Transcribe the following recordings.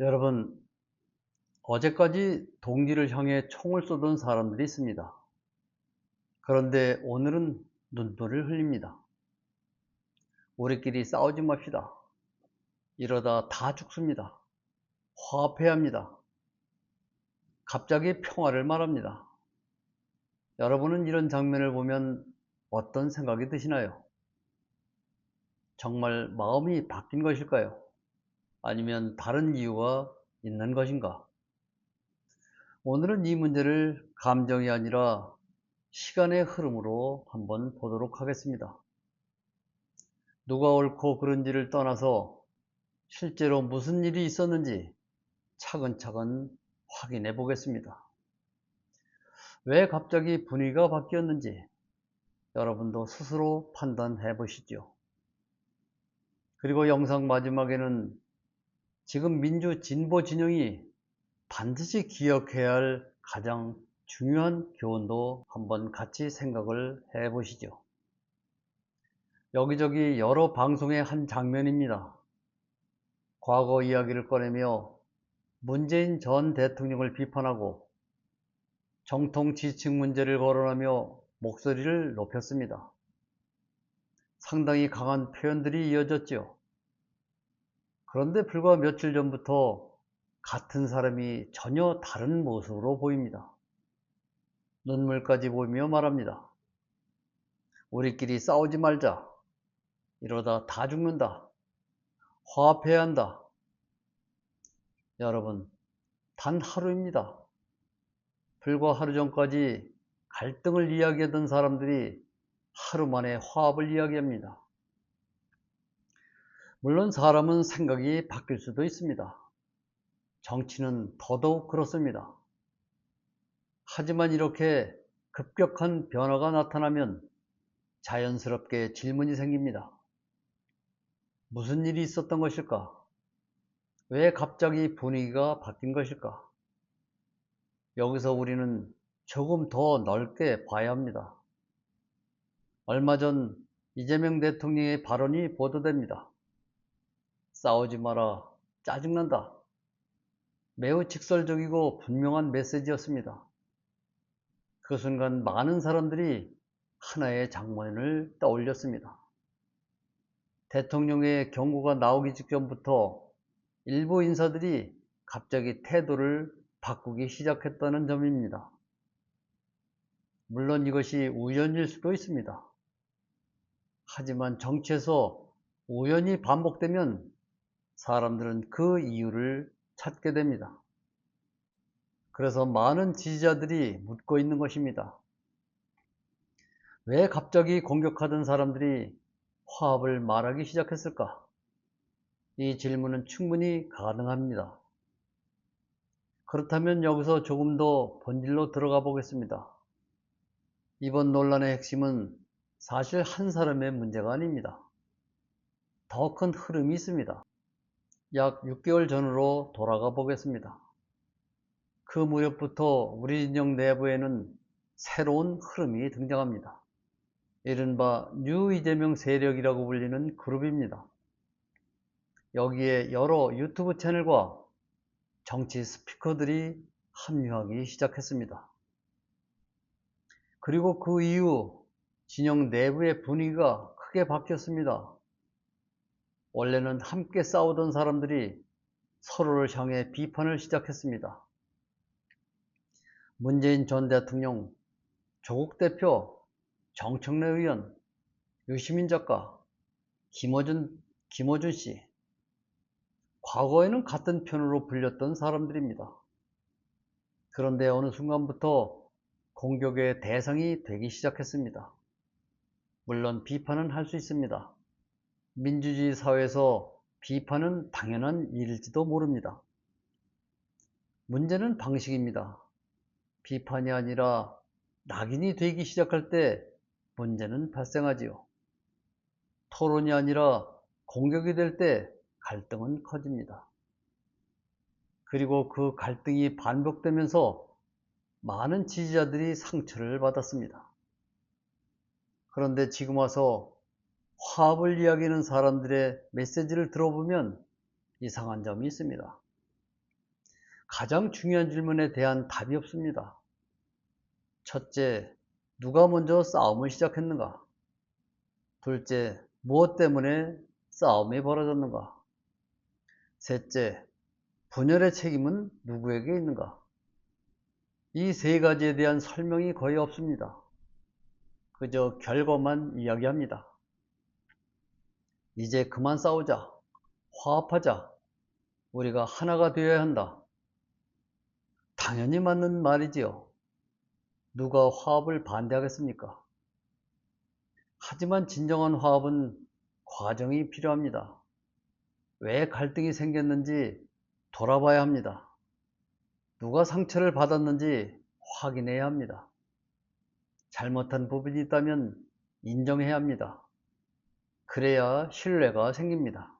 여러분, 어제까지 동지를 향해 총을 쏘던 사람들이 있습니다. 그런데 오늘은 눈물을 흘립니다. 우리끼리 싸우지 맙시다. 이러다 다 죽습니다. 화합해야 합니다. 갑자기 평화를 말합니다. 여러분은 이런 장면을 보면 어떤 생각이 드시나요? 정말 마음이 바뀐 것일까요? 아니면 다른 이유가 있는 것인가? 오늘은 이 문제를 감정이 아니라 시간의 흐름으로 한번 보도록 하겠습니다. 누가 옳고 그른지를 떠나서 실제로 무슨 일이 있었는지 차근차근 확인해 보겠습니다. 왜 갑자기 분위기가 바뀌었는지 여러분도 스스로 판단해 보시죠. 그리고 영상 마지막에는 지금 민주 진보 진영이 반드시 기억해야 할 가장 중요한 교훈도 한번 같이 생각을 해 보시죠. 여기저기 여러 방송의 한 장면입니다. 과거 이야기를 꺼내며 문재인 전 대통령을 비판하고 정통 지식 문제를 거론하며 목소리를 높였습니다. 상당히 강한 표현들이 이어졌죠. 그런데 불과 며칠 전부터 같은 사람이 전혀 다른 모습으로 보입니다. 눈물까지 보이며 말합니다. 우리끼리 싸우지 말자. 이러다 다 죽는다. 화합해야 한다. 여러분, 단 하루입니다. 불과 하루 전까지 갈등을 이야기하던 사람들이 하루 만에 화합을 이야기합니다. 물론 사람은 생각이 바뀔 수도 있습니다. 정치는 더더욱 그렇습니다. 하지만 이렇게 급격한 변화가 나타나면 자연스럽게 질문이 생깁니다. 무슨 일이 있었던 것일까? 왜 갑자기 분위기가 바뀐 것일까? 여기서 우리는 조금 더 넓게 봐야 합니다. 얼마 전 이재명 대통령의 발언이 보도됩니다. 싸우지 마라, 짜증난다. 매우 직설적이고 분명한 메시지였습니다. 그 순간 많은 사람들이 하나의 장면을 떠올렸습니다. 대통령의 경고가 나오기 직전부터 일부 인사들이 갑자기 태도를 바꾸기 시작했다는 점입니다. 물론 이것이 우연일 수도 있습니다. 하지만 정치에서 우연이 반복되면 사람들은 그 이유를 찾게 됩니다. 그래서 많은 지지자들이 묻고 있는 것입니다. 왜 갑자기 공격하던 사람들이 화합을 말하기 시작했을까? 이 질문은 충분히 가능합니다. 그렇다면 여기서 조금 더 본질로 들어가 보겠습니다. 이번 논란의 핵심은 사실 한 사람의 문제가 아닙니다. 더 큰 흐름이 있습니다. 약 6개월 전으로 돌아가 보겠습니다. 그 무렵부터 우리 진영 내부에는 새로운 흐름이 등장합니다. 이른바 뉴 이재명 세력이라고 불리는 그룹입니다. 여기에 여러 유튜브 채널과 정치 스피커들이 합류하기 시작했습니다. 그리고 그 이후 진영 내부의 분위기가 크게 바뀌었습니다. 원래는 함께 싸우던 사람들이 서로를 향해 비판을 시작했습니다. 문재인 전 대통령, 조국 대표, 정청래 의원, 유시민 작가, 김어준 씨, 과거에는 같은 편으로 불렸던 사람들입니다. 그런데 어느 순간부터 공격의 대상이 되기 시작했습니다. 물론 비판은 할 수 있습니다. 민주주의 사회에서 비판은 당연한 일일지도 모릅니다. 문제는 방식입니다. 비판이 아니라 낙인이 되기 시작할 때 문제는 발생하지요. 토론이 아니라 공격이 될 때 갈등은 커집니다. 그리고 그 갈등이 반복되면서 많은 지지자들이 상처를 받았습니다. 그런데 지금 와서 화합을 이야기하는 사람들의 메시지를 들어보면 이상한 점이 있습니다. 가장 중요한 질문에 대한 답이 없습니다. 첫째, 누가 먼저 싸움을 시작했는가? 둘째, 무엇 때문에 싸움이 벌어졌는가? 셋째, 분열의 책임은 누구에게 있는가? 이 세 가지에 대한 설명이 거의 없습니다. 그저 결과만 이야기합니다. 이제 그만 싸우자. 화합하자. 우리가 하나가 되어야 한다. 당연히 맞는 말이지요. 누가 화합을 반대하겠습니까? 하지만 진정한 화합은 과정이 필요합니다. 왜 갈등이 생겼는지 돌아봐야 합니다. 누가 상처를 받았는지 확인해야 합니다. 잘못한 부분이 있다면 인정해야 합니다. 그래야 신뢰가 생깁니다.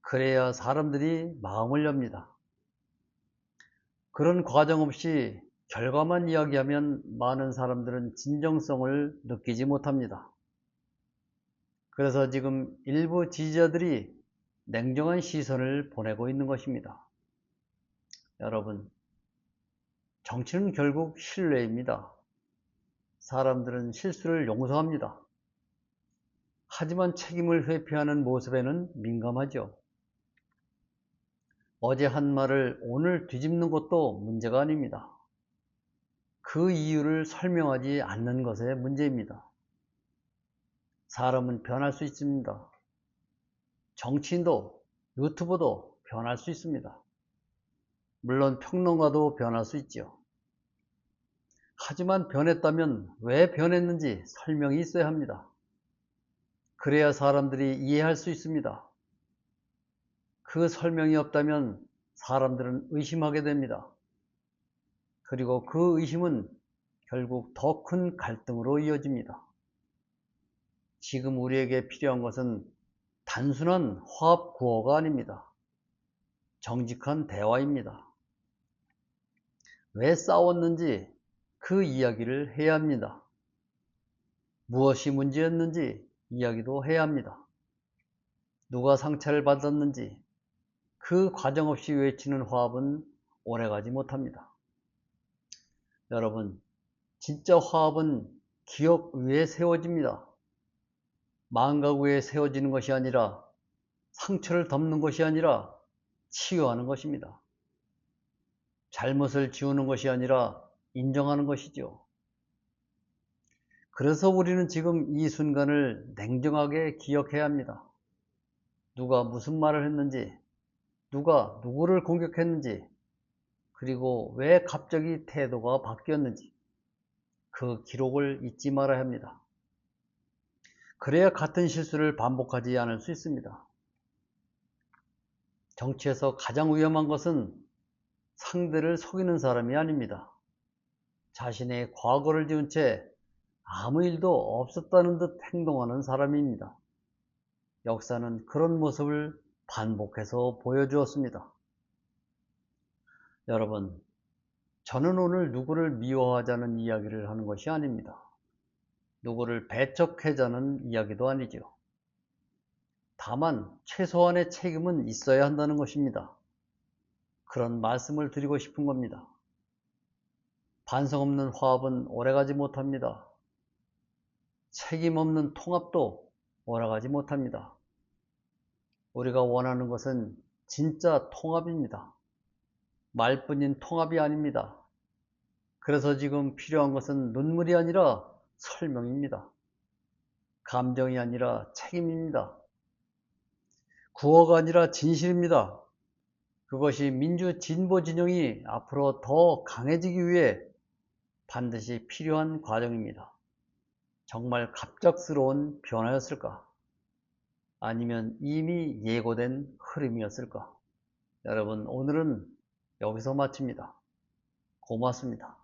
그래야 사람들이 마음을 엽니다. 그런 과정 없이 결과만 이야기하면 많은 사람들은 진정성을 느끼지 못합니다. 그래서 지금 일부 지지자들이 냉정한 시선을 보내고 있는 것입니다. 여러분, 정치는 결국 신뢰입니다. 사람들은 실수를 용서합니다. 하지만 책임을 회피하는 모습에는 민감하죠. 어제 한 말을 오늘 뒤집는 것도 문제가 아닙니다. 그 이유를 설명하지 않는 것에 문제입니다. 사람은 변할 수 있습니다. 정치인도 유튜버도 변할 수 있습니다. 물론 평론가도 변할 수 있죠. 하지만 변했다면 왜 변했는지 설명이 있어야 합니다. 그래야 사람들이 이해할 수 있습니다. 그 설명이 없다면 사람들은 의심하게 됩니다. 그리고 그 의심은 결국 더 큰 갈등으로 이어집니다. 지금 우리에게 필요한 것은 단순한 화합 구호가 아닙니다. 정직한 대화입니다. 왜 싸웠는지 그 이야기를 해야 합니다. 무엇이 문제였는지 이야기도 해야 합니다. 누가 상처를 받았는지 그 과정 없이 외치는 화합은 오래가지 못합니다. 여러분, 진짜 화합은 기억 위에 세워집니다. 마음각 위에 세워지는 것이 아니라 상처를 덮는 것이 아니라 치유하는 것입니다. 잘못을 지우는 것이 아니라 인정하는 것이죠. 그래서 우리는 지금 이 순간을 냉정하게 기억해야 합니다. 누가 무슨 말을 했는지, 누가 누구를 공격했는지, 그리고 왜 갑자기 태도가 바뀌었는지 그 기록을 잊지 말아야 합니다. 그래야 같은 실수를 반복하지 않을 수 있습니다. 정치에서 가장 위험한 것은 상대를 속이는 사람이 아닙니다. 자신의 과거를 지운 채 아무 일도 없었다는 듯 행동하는 사람입니다. 역사는 그런 모습을 반복해서 보여주었습니다. 여러분, 저는 오늘 누구를 미워하자는 이야기를 하는 것이 아닙니다. 누구를 배척하자는 이야기도 아니죠. 다만 최소한의 책임은 있어야 한다는 것입니다. 그런 말씀을 드리고 싶은 겁니다. 반성 없는 화합은 오래가지 못합니다. 책임 없는 통합도 오래가지 못합니다. 우리가 원하는 것은 진짜 통합입니다. 말뿐인 통합이 아닙니다. 그래서 지금 필요한 것은 눈물이 아니라 설명입니다. 감정이 아니라 책임입니다. 구호가 아니라 진실입니다. 그것이 민주 진보 진영이 앞으로 더 강해지기 위해 반드시 필요한 과정입니다. 정말 갑작스러운 변화였을까? 아니면 이미 예고된 흐름이었을까? 여러분, 오늘은 여기서 마칩니다. 고맙습니다.